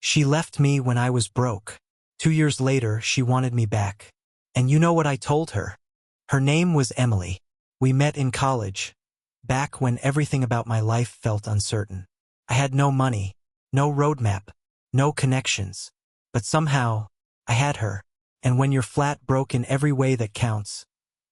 She left me when I was broke. 2 years later, she wanted me back. And you know what I told her? Her name was Emily. We met in college, back when everything about my life felt uncertain. I had no money, no roadmap, no connections. But somehow, I had her. And when you're flat broke in every way that counts,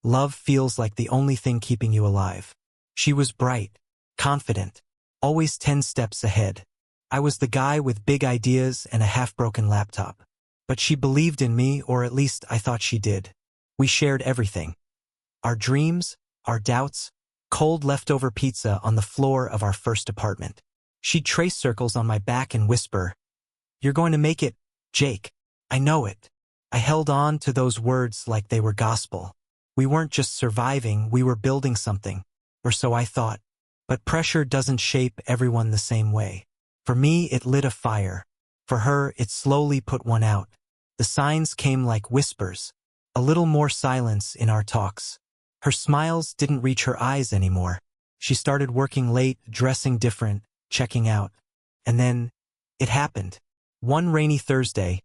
love feels like the only thing keeping you alive. She was bright, confident, always 10 steps ahead. I was the guy with big ideas and a half-broken laptop. But she believed in me, or at least I thought she did. We shared everything. Our dreams, our doubts, cold leftover pizza on the floor of our first apartment. She'd trace circles on my back and whisper, "You're going to make it, Jake. I know it." I held on to those words like they were gospel. We weren't just surviving, we were building something. Or so I thought. But pressure doesn't shape everyone the same way. For me, it lit a fire. For her, it slowly put one out. The signs came like whispers. A little more silence in our talks. Her smiles didn't reach her eyes anymore. She started working late, dressing different, checking out. And then, it happened. One rainy Thursday,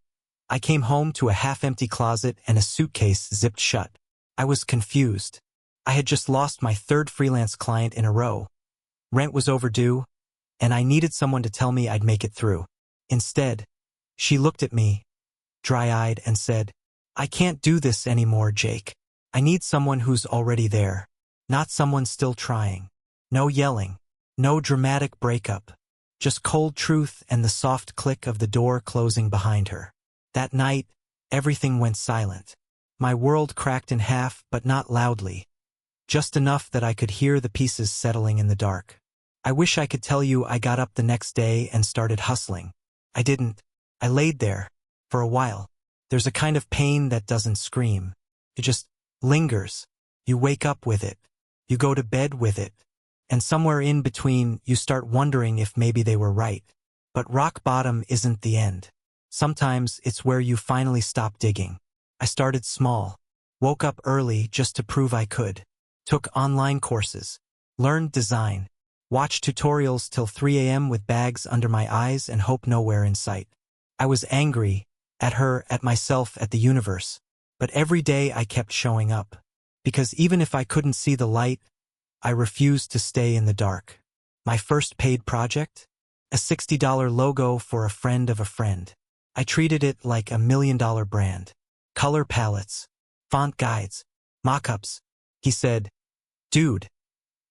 I came home to a half-empty closet and a suitcase zipped shut. I was confused. I had just lost my third freelance client in a row. Rent was overdue, and I needed someone to tell me I'd make it through. Instead, she looked at me, dry-eyed, and said, "I can't do this anymore, Jake. I need someone who's already there, not someone still trying. No yelling, no dramatic breakup, just cold truth and the soft click of the door closing behind her." That night, everything went silent. My world cracked in half, but not loudly. Just enough that I could hear the pieces settling in the dark. I wish I could tell you I got up the next day and started hustling. I didn't. I laid there, for a while. There's a kind of pain that doesn't scream. It just lingers. You wake up with it. You go to bed with it. And somewhere in between, you start wondering if maybe they were right. But rock bottom isn't the end. Sometimes it's where you finally stop digging. I started small. Woke up early just to prove I could. Took online courses. Learned design. Watched tutorials till 3 a.m. with bags under my eyes and hope nowhere in sight. I was angry, at her, at myself, at the universe. But every day I kept showing up. Because even if I couldn't see the light, I refused to stay in the dark. My first paid project? A $60 logo for a friend of a friend. I treated it like $1 million brand. Color palettes, font guides, mock-ups. He said, "Dude,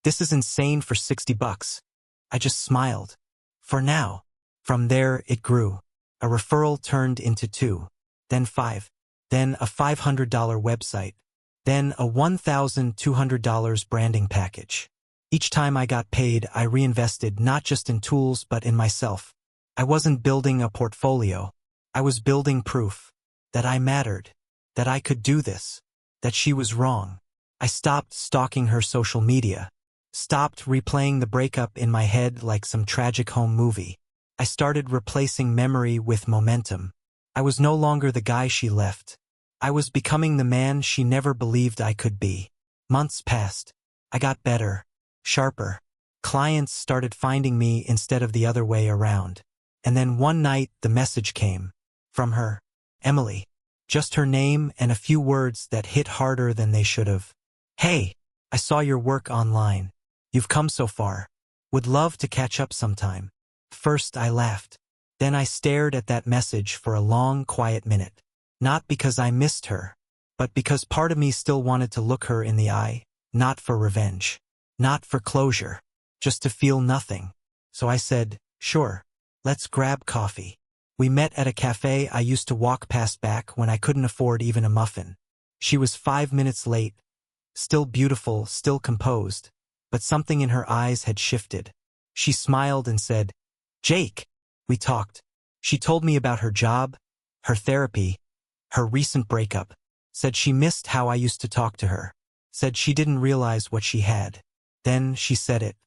this is insane for $60. I just smiled. For now. From there, it grew. A referral turned into 2, then 5, then a $500 website, then a $1,200 branding package. Each time I got paid, I reinvested not just in tools but in myself. I wasn't building a portfolio. I was building proof that I mattered, that I could do this, that she was wrong. I stopped stalking her social media, stopped replaying the breakup in my head like some tragic home movie. I started replacing memory with momentum. I was no longer the guy she left. I was becoming the man she never believed I could be. Months passed. I got better, sharper. Clients started finding me instead of the other way around. And then one night, the message came. From her. Emily. Just her name and a few words that hit harder than they should have. "Hey, I saw your work online. You've come so far. Would love to catch up sometime." First I laughed. Then I stared at that message for a long, quiet minute. Not because I missed her, but because part of me still wanted to look her in the eye, not for revenge, not for closure, just to feel nothing. So I said, "Sure, let's grab coffee." We met at a cafe I used to walk past back when I couldn't afford even a muffin. She was 5 minutes late, still beautiful, still composed, but something in her eyes had shifted. She smiled and said, "Jake." We talked. She told me about her job, her therapy, her recent breakup. Said she missed how I used to talk to her. Said she didn't realize what she had. Then she said it.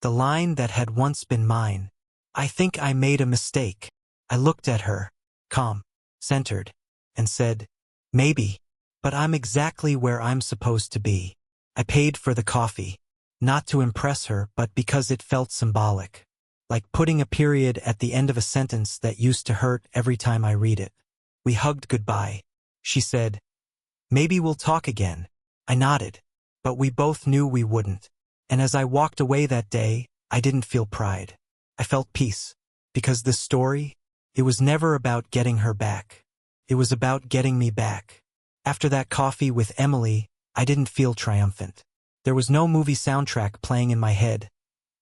The line that had once been mine. "I think I made a mistake." I looked at her, calm, centered, and said, "Maybe, but I'm exactly where I'm supposed to be." I paid for the coffee, not to impress her, but because it felt symbolic. like putting a period at the end of a sentence that used to hurt every time I read it. We hugged goodbye. She said, "Maybe we'll talk again." I nodded, but we both knew we wouldn't. And as I walked away that day, I didn't feel pride. I felt peace. Because this story, it was never about getting her back. It was about getting me back. After that coffee with Emily, I didn't feel triumphant. There was no movie soundtrack playing in my head,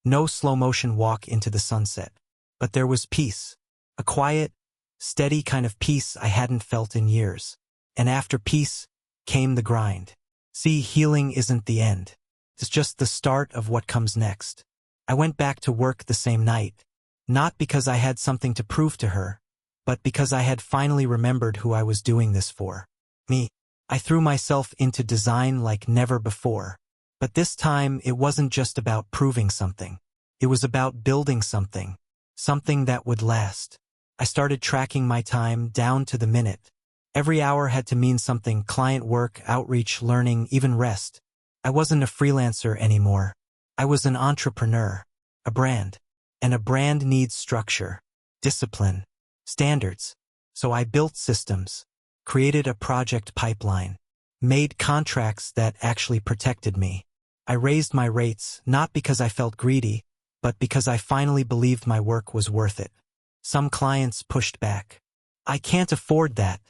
no slow-motion walk into the sunset. But there was peace. A quiet, steady kind of peace I hadn't felt in years. And after peace came the grind. See, healing isn't the end. It's just the start of what comes next. I went back to work the same night, not because I had something to prove to her, but because I had finally remembered who I was doing this for. Me. I threw myself into design like never before. But this time, it wasn't just about proving something. It was about building something. Something that would last. I started tracking my time down to the minute. Every hour had to mean something: client work, outreach, learning, even rest. I wasn't a freelancer anymore. I was an entrepreneur. A brand. And a brand needs structure, discipline, standards. So I built systems, created a project pipeline, made contracts that actually protected me. I raised my rates, not because I felt greedy, but because I finally believed my work was worth it. Some clients pushed back. "I can't afford that,"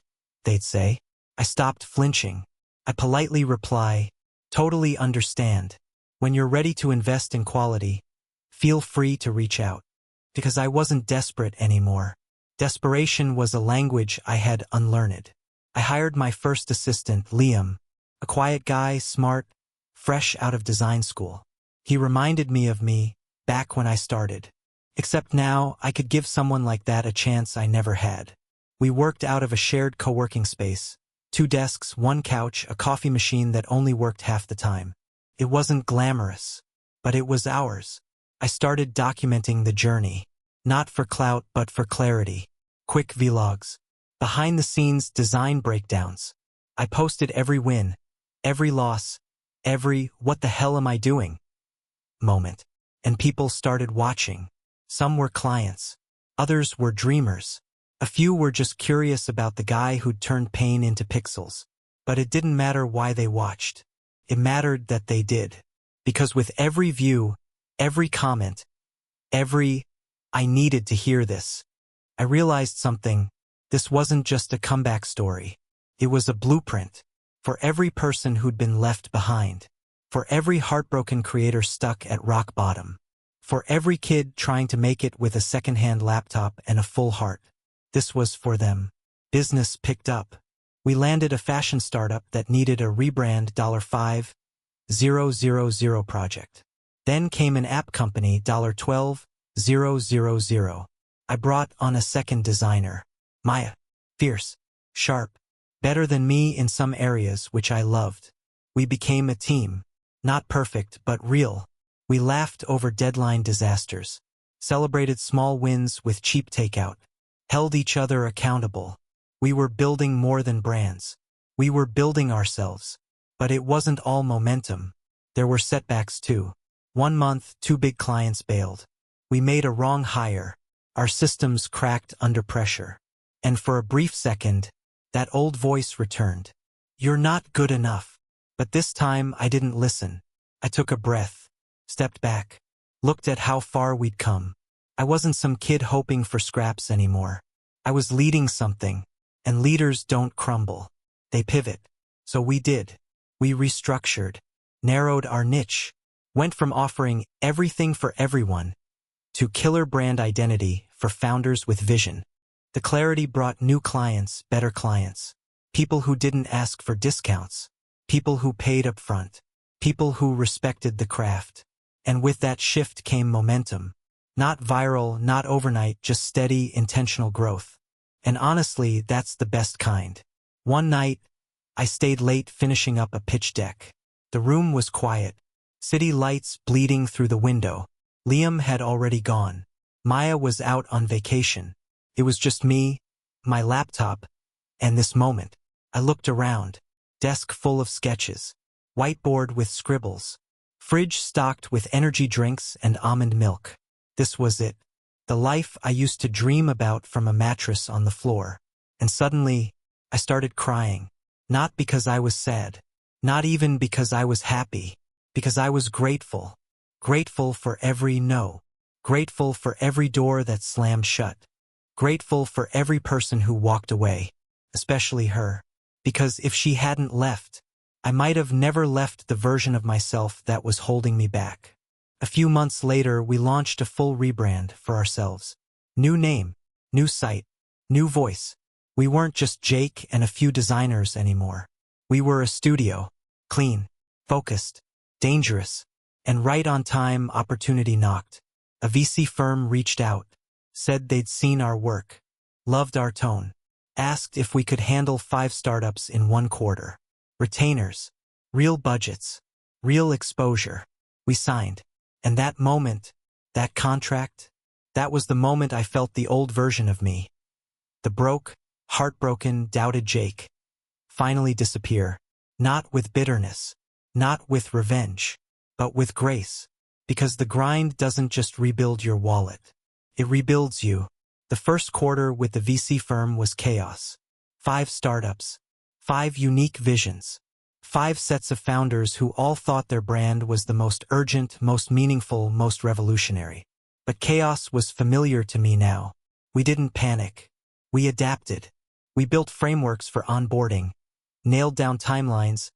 they'd say. I stopped flinching. I politely reply, "Totally understand. When you're ready to invest in quality, feel free to reach out." Because I wasn't desperate anymore. Desperation was a language I had unlearned. I hired my first assistant, Liam, a quiet guy, smart, fresh out of design school. He reminded me of me back when I started. Except now, I could give someone like that a chance I never had. We worked out of a shared co-working space. 2 desks, 1 couch, a coffee machine that only worked half the time. It wasn't glamorous, but it was ours. I started documenting the journey. Not for clout, but for clarity. Quick vlogs. Behind-the-scenes design breakdowns. I posted every win, every loss, every "what the hell am I doing" moment. And people started watching. Some were clients. Others were dreamers. A few were just curious about the guy who'd turned pain into pixels. But it didn't matter why they watched. It mattered that they did. Because with every view, every comment, every "I needed to hear this," I realized something. This wasn't just a comeback story. It was a blueprint. For every person who'd been left behind. For every heartbroken creator stuck at rock bottom. For every kid trying to make it with a second-hand laptop and a full heart. This was for them. Business picked up. We landed a fashion startup that needed a rebrand, $5,000 project. Then came an app company, $12,000. I brought on a second designer. Maya. Fierce. Sharp. Better than me in some areas, which I loved. We became a team. Not perfect, but real. We laughed over deadline disasters. Celebrated small wins with cheap takeout. Held each other accountable. We were building more than brands. We were building ourselves. But it wasn't all momentum. There were setbacks too. 1 month, 2 big clients bailed. We made a wrong hire. Our systems cracked under pressure. And for a brief second, that old voice returned. "You're not good enough." But this time I didn't listen. I took a breath, stepped back, looked at how far we'd come. I wasn't some kid hoping for scraps anymore. I was leading something, and leaders don't crumble. They pivot. So we did. We restructured, narrowed our niche, went from offering everything for everyone to killer brand identity for founders with vision. The clarity brought new clients, better clients, people who didn't ask for discounts, people who paid up front, people who respected the craft. And with that shift came momentum. Not viral, not overnight, just steady, intentional growth. And honestly, that's the best kind. One night, I stayed late finishing up a pitch deck. The room was quiet, city lights bleeding through the window. Liam had already gone. Maya was out on vacation. It was just me, my laptop, and this moment. I looked around. Desk full of sketches. Whiteboard with scribbles. Fridge stocked with energy drinks and almond milk. This was it. The life I used to dream about from a mattress on the floor. And suddenly, I started crying. Not because I was sad. Not even because I was happy. Because I was grateful. Grateful for every no. Grateful for every door that slammed shut. Grateful for every person who walked away. Especially her. Because if she hadn't left, I might have never left the version of myself that was holding me back. A few months later, we launched a full rebrand for ourselves. New name, new site, new voice. We weren't just Jake and a few designers anymore. We were a studio. Clean, focused, dangerous, and right on time. Opportunity knocked. A VC firm reached out, said they'd seen our work, loved our tone, asked if we could handle 5 startups in 1 quarter. Retainers, real budgets, real exposure. We signed. And that moment, that contract, that was the moment I felt the old version of me. The broke, heartbroken, doubted Jake finally disappear. Not with bitterness, not with revenge, but with grace. Because the grind doesn't just rebuild your wallet. It rebuilds you. The first quarter with the VC firm was chaos. 5 startups, 5 unique visions, 5 sets of founders who all thought their brand was the most urgent, most meaningful, most revolutionary. But chaos was familiar to me now. We didn't panic. We adapted. We built frameworks for onboarding, nailed down timelines,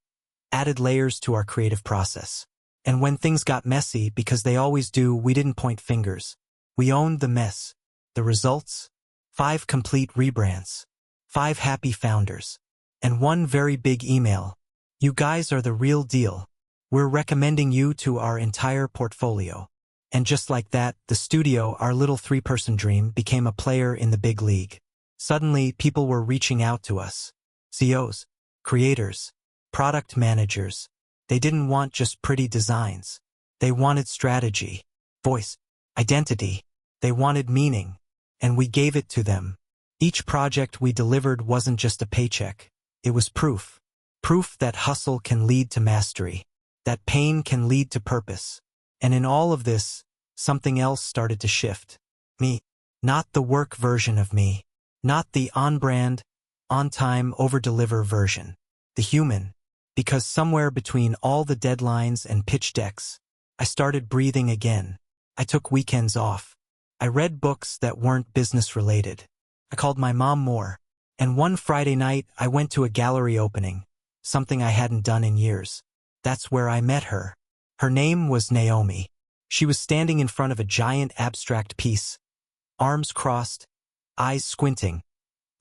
added layers to our creative process. And when things got messy, because they always do, we didn't point fingers. We owned the mess. The results? 5 complete rebrands. 5 happy founders. And 1 very big email. You guys are the real deal. We're recommending you to our entire portfolio. And just like that, the studio, our little 3-person dream, became a player in the big league. Suddenly, people were reaching out to us. CEOs, creators, product managers. They didn't want just pretty designs. They wanted strategy, voice, identity. They wanted meaning. And we gave it to them. Each project we delivered wasn't just a paycheck. It was proof. Proof that hustle can lead to mastery. That pain can lead to purpose. And in all of this, something else started to shift. Me. Not the work version of me. Not the on-brand, on-time, over-deliver version. The human. Because somewhere between all the deadlines and pitch decks, I started breathing again. I took weekends off. I read books that weren't business-related. I called my mom more. And one Friday night, I went to a gallery opening, something I hadn't done in years. That's where I met her. Her name was Naomi. She was standing in front of a giant abstract piece, arms crossed, eyes squinting,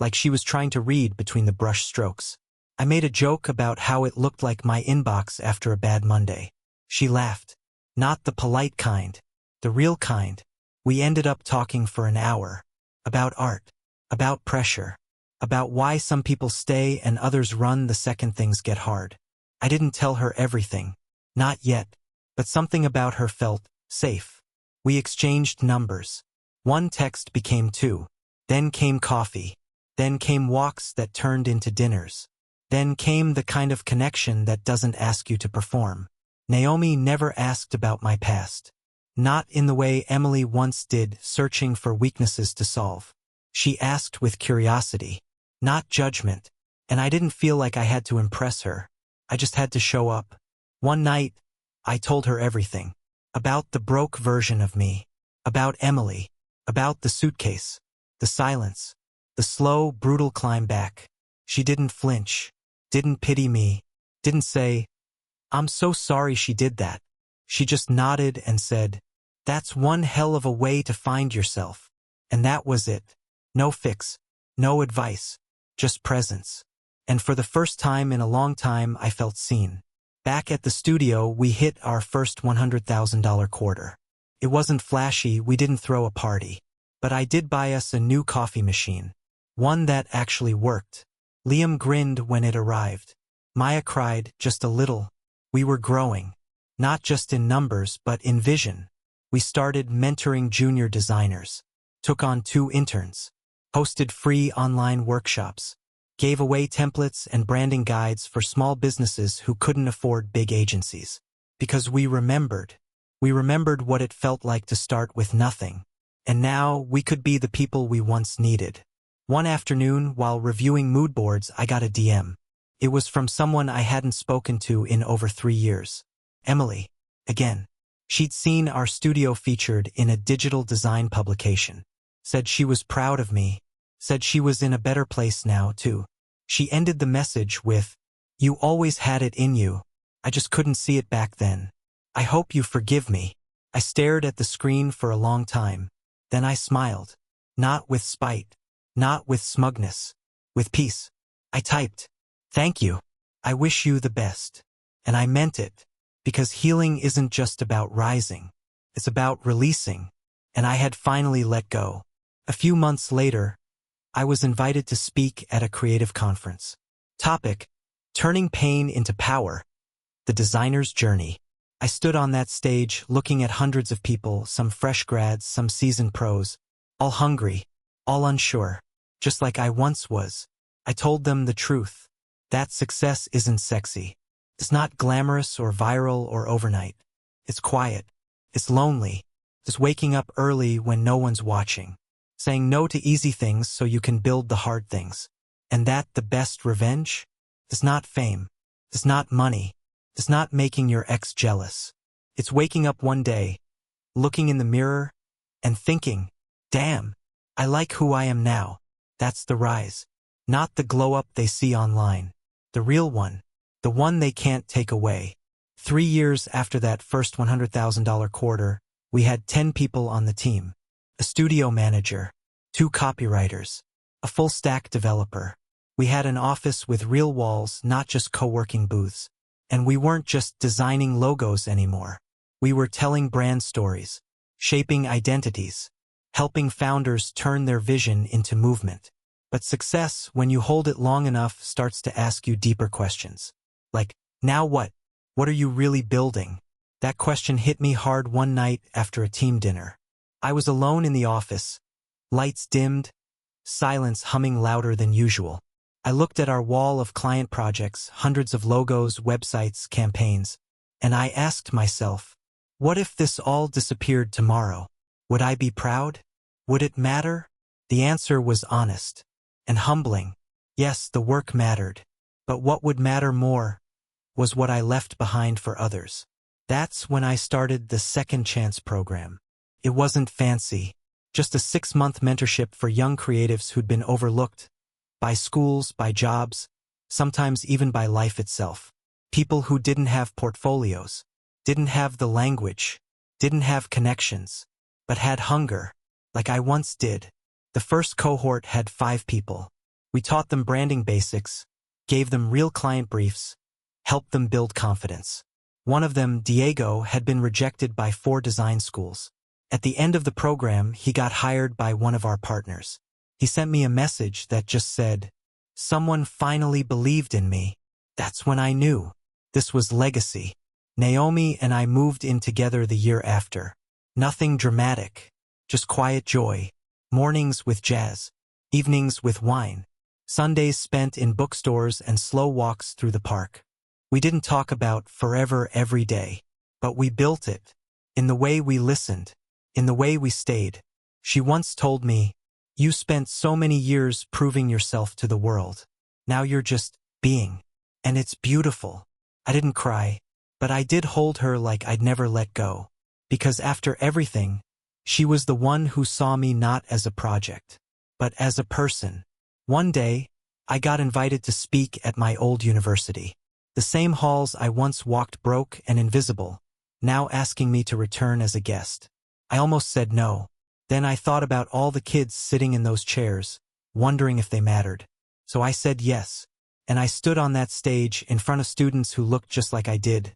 like she was trying to read between the brush strokes. I made a joke about how it looked like my inbox after a bad Monday. She laughed. Not the polite kind, the real kind. We ended up talking for an hour. About art, about pressure, about why some people stay and others run the second things get hard. I didn't tell her everything. Not yet. But something about her felt safe. We exchanged numbers. 1 text became 2. Then came coffee. Then came walks that turned into dinners. Then came the kind of connection that doesn't ask you to perform. Naomi never asked about my past. Not in the way Emily once did, searching for weaknesses to solve. She asked with curiosity, not judgment. And I didn't feel like I had to impress her. I just had to show up. One night, I told her everything. About the broke version of me. About Emily. About the suitcase. The silence. The slow, brutal climb back. She didn't flinch. Didn't pity me. Didn't say, "I'm so sorry she did that." She just nodded and said, "That's one hell of a way to find yourself." And that was it. No fix. No advice. Just presence. And for the first time in a long time, I felt seen. Back at the studio, we hit our first $100,000 quarter. It wasn't flashy, we didn't throw a party. But I did buy us a new coffee machine. One that actually worked. Liam grinned when it arrived. Maya cried, just a little. We were growing. Not just in numbers, but in vision. We started mentoring junior designers. Took on 2 interns. Hosted free online workshops. Gave away templates and branding guides for small businesses who couldn't afford big agencies. Because we remembered. We remembered what it felt like to start with nothing. And now we could be the people we once needed. One afternoon, while reviewing mood boards, I got a DM. It was from someone I hadn't spoken to in over 3 years. Emily. Again. She'd seen our studio featured in a digital design publication. Said she was proud of me. Said she was in a better place now, too. She ended the message with, "You always had it in you. I just couldn't see it back then. I hope you forgive me." I stared at the screen for a long time. Then I smiled. Not with spite. Not with smugness. With peace. I typed, "Thank you. I wish you the best." And I meant it. Because healing isn't just about rising. It's about releasing. And I had finally let go. A few months later, I was invited to speak at a creative conference. Topic: Turning Pain into Power. The Designer's Journey. I stood on that stage looking at hundreds of people, some fresh grads, some seasoned pros, all hungry, all unsure, just like I once was. I told them the truth. That success isn't sexy. It's not glamorous or viral or overnight. It's quiet. It's lonely. It's waking up early when no one's watching. Saying no to easy things so you can build the hard things. And that the best revenge? It's not fame. It's not money. It's not making your ex jealous. It's waking up one day, looking in the mirror, and thinking, "Damn, I like who I am now." That's the rise. Not the glow-up they see online. The real one. The one they can't take away. 3 years after that first $100,000 quarter, we had 10 people on the team. A studio manager, 2 copywriters, a full-stack developer. We had an office with real walls, not just co-working booths. And we weren't just designing logos anymore. We were telling brand stories, shaping identities, helping founders turn their vision into movement. But success, when you hold it long enough, starts to ask you deeper questions. Like, now what? What are you really building? That question hit me hard one night after a team dinner. I was alone in the office, lights dimmed, silence humming louder than usual. I looked at our wall of client projects, hundreds of logos, websites, campaigns, and I asked myself, what if this all disappeared tomorrow? Would I be proud? Would it matter? The answer was honest and humbling. Yes, the work mattered, but what would matter more was what I left behind for others. That's when I started the Second Chance program. It wasn't fancy, just a 6-month mentorship for young creatives who'd been overlooked by schools, by jobs, sometimes even by life itself. People who didn't have portfolios, didn't have the language, didn't have connections, but had hunger, like I once did. The first cohort had 5 people. We taught them branding basics, gave them real client briefs, helped them build confidence. One of them, Diego, had been rejected by 4 design schools. At the end of the program, he got hired by one of our partners. He sent me a message that just said, "Someone finally believed in me." That's when I knew. This was legacy. Naomi and I moved in together the year after. Nothing dramatic, just quiet joy. Mornings with jazz, evenings with wine, Sundays spent in bookstores and slow walks through the park. We didn't talk about forever every day, but we built it. In the way we listened, in the way we stayed. She once told me, "You spent so many years proving yourself to the world. Now you're just being. And it's beautiful." I didn't cry, but I did hold her like I'd never let go. Because after everything, she was the one who saw me not as a project, but as a person. One day, I got invited to speak at my old university. The same halls I once walked broke and invisible, now asking me to return as a guest. I almost said no. Then I thought about all the kids sitting in those chairs, wondering if they mattered. So I said yes, and I stood on that stage in front of students who looked just like I did.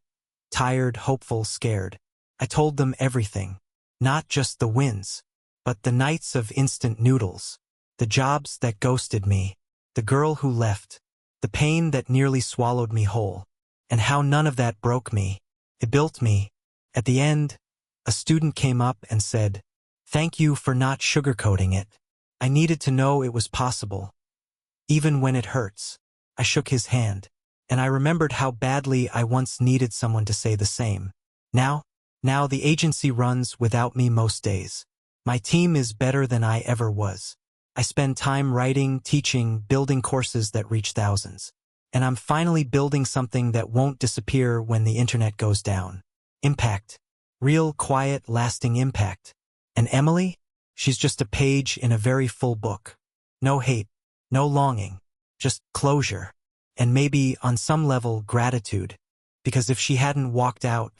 Tired, hopeful, scared. I told them everything. Not just the wins, but the nights of instant noodles, the jobs that ghosted me, the girl who left, the pain that nearly swallowed me whole, and how none of that broke me. It built me. At the end, a student came up and said, "Thank you for not sugarcoating it. I needed to know it was possible. Even when it hurts." I shook his hand, and I remembered how badly I once needed someone to say the same. Now the agency runs without me most days. My team is better than I ever was. I spend time writing, teaching, building courses that reach thousands. And I'm finally building something that won't disappear when the internet goes down. Impact. Real, quiet, lasting impact. And Emily? She's just a page in a very full book. No hate, no longing, just closure. And maybe, on some level, gratitude. Because if she hadn't walked out,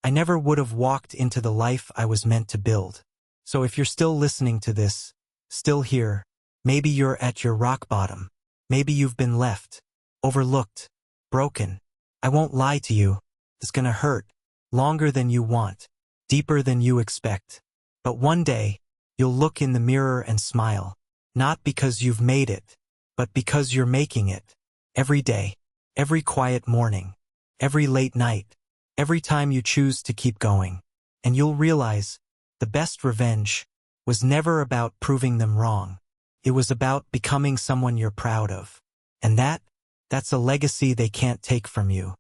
I never would have walked into the life I was meant to build. So if you're still listening to this, still here, maybe you're at your rock bottom. Maybe you've been left, overlooked, broken. I won't lie to you. It's gonna hurt. Longer than you want. Deeper than you expect. But one day, you'll look in the mirror and smile. Not because you've made it, but because you're making it. Every day. Every quiet morning. Every late night. Every time you choose to keep going. And you'll realize, the best revenge was never about proving them wrong. It was about becoming someone you're proud of. And that's a legacy they can't take from you.